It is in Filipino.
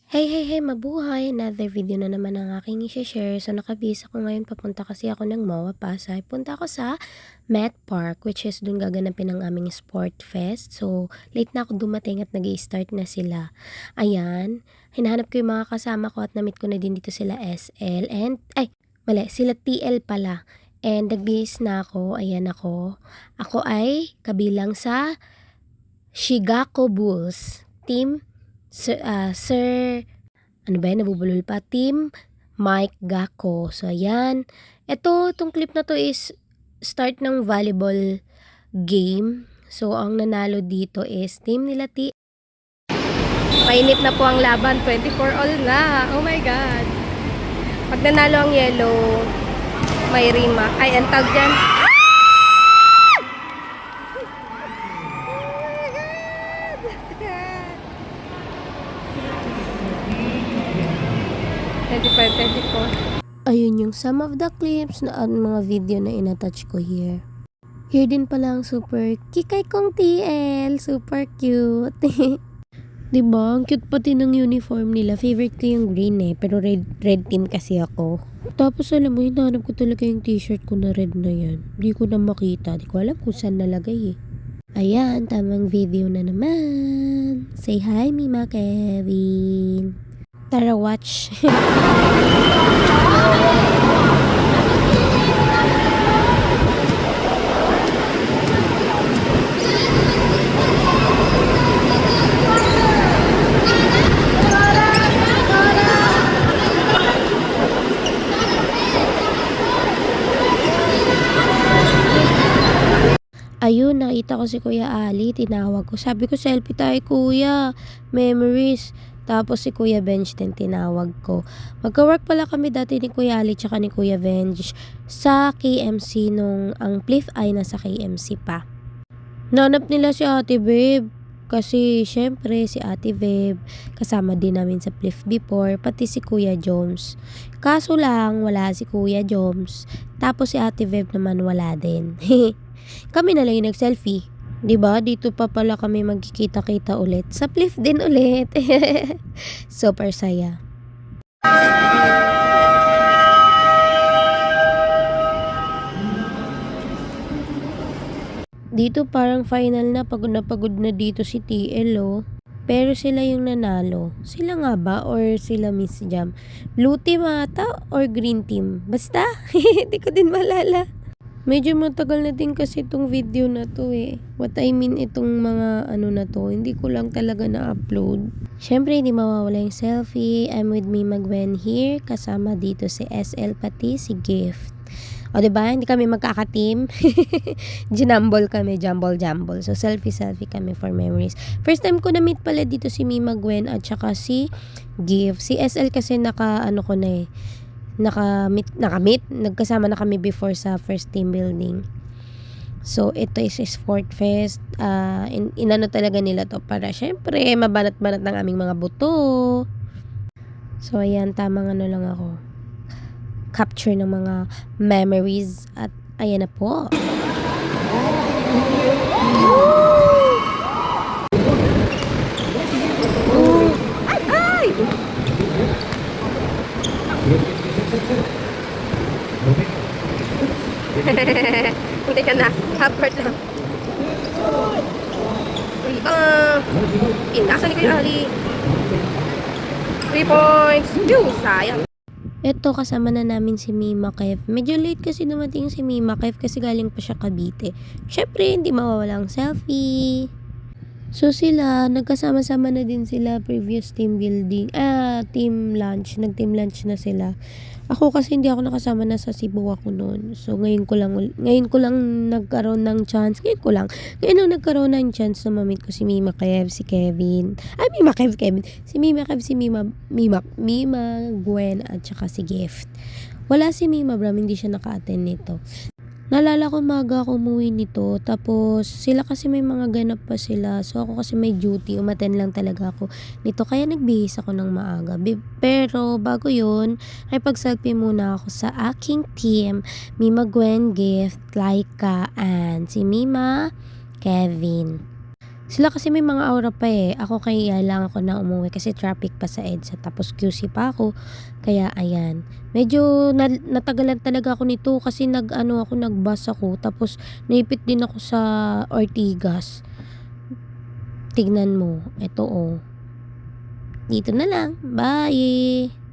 Hey, mabuhay! Another video na naman ang aking i-share. So, nakabisa ko ngayon papunta kasi ako ng MOA Pasay. Punta ako sa Met Park, which is dun gaganapin ang aming sport fest. So, late na ako dumating at nag-i-start na sila. Ayan, hinahanap ko yung mga kasama ko at na-meet ko na din dito sila SL and, sila TL pala. And nagbihis na ako, ayan ako. Ako ay kabilang sa Chicago Bulls Team Sir, ano ba yan, nabubulol pa, Team Mike Gacko. So, ayan. Itong clip na to is start ng volleyball game. So, ang nanalo dito is team nila Mainit na po ang laban, 24 all na. Oh my God. Pag nanalo ang yellow, may rima. Ay, ang tawag dyan. 25, 24. Ayun yung some of the clips na mga video na inattach ko here. Here din pala ang super kikay kong TL. Super cute. Diba? Ang cute pati ng uniform nila. Favorite ko yung green pero red team kasi ako. Tapos alam mo, hinahanap ko talaga yung t-shirt ko na red na yan. Di ko na makita. Di ko alam kung saan nalagay Ayan, tamang video na naman. Say hi, Mima Kevin. Tara, watch. Ayun, nakita ko si Kuya Ali, tinawag ko. Sabi ko, selfie tayo kuya, memories. Tapos si Kuya Benj din tinawag ko. Magka-work pala kami dati ni Kuya Ali tsaka ni Kuya Benj sa KMC nung ang Pliff ay nasa KMC pa. Nanap nila si Ate Babe. Kasi syempre si Ate Babe kasama din namin sa Pliff before, pati si Kuya Joms. Kaso lang wala si Kuya Joms. Tapos si Ate Babe naman wala din. Kami na lang yung nag-selfie. 'Di ba? Dito pa pala kami magkikita-kita ulit. Sa Pliff din ulit. Super saya. Dito parang final na pagod na dito si TL Pero sila yung nanalo. Sila nga ba or sila Miss Jam? Blue team ata or green team? Basta, hindi ko din malala. Medyo matagal na din kasi itong video na to What I mean itong mga na to, hindi ko lang talaga na-upload. Syempre hindi mawawala yung selfie. I'm with Mima Gwen here. Kasama dito si SL pati si Gift. O diba, hindi kami magkaka-team. Ginumble kami, jumble. So selfie kami for memories. First time ko na-meet pala dito si Mima Gwen at saka si Gift. Si SL kasi nakamit, nagkasama na kami before sa first team building. So ito is sport fest. Inano talaga nila to para syempre mabanat-banat ng aming mga buto. So ayan, tamang lang ako. Capture ng mga memories at ayan na po. Ay! Hindi ka na. Half court lang. Inasan ni Kuya Ali. 3 points. Sayang. Ito, kasama na namin si Mima Kev. Medyo late kasi dumating si Mima Kev kasi galing pa siya Cavite. Syempre, hindi mawawala ang selfie. So sila, nagkasama-sama na din sila previous team building, team lunch. Nag-team lunch na sila. Ako kasi hindi ako nakasama na sa Cebu ako noon. So ngayon ko lang nagkaroon ng chance. Ngayon lang nagkaroon ng chance na ma-meet ko si Mima Kev, si Kevin. Mima Kev, Kevin. Si Mima Kev, si Mima Gwen at saka si Gift. Wala si Mima Bram, hindi siya naka-attend nito. Naalala ko maga ako umuwi nito. Tapos sila kasi may mga ganap pa sila. So ako kasi may duty. Umattend lang talaga ako nito. Kaya nagbihis ako ng maaga. Pero bago yun, ay pag-selfie muna ako sa aking team. Mima Gwen, Gift, Laika, and si Mima Kevin. Sila kasi may mga aura pa, eh. Ako kaya lang ako na umuwi kasi traffic pa sa EDSA tapos QC pa ako. Kaya ayan, medyo natagalan talaga ako nito kasi nag-ano ako, nag-bus ako tapos naipit din ako sa Ortigas. Tignan mo, eto, oh. Dito na lang, bye.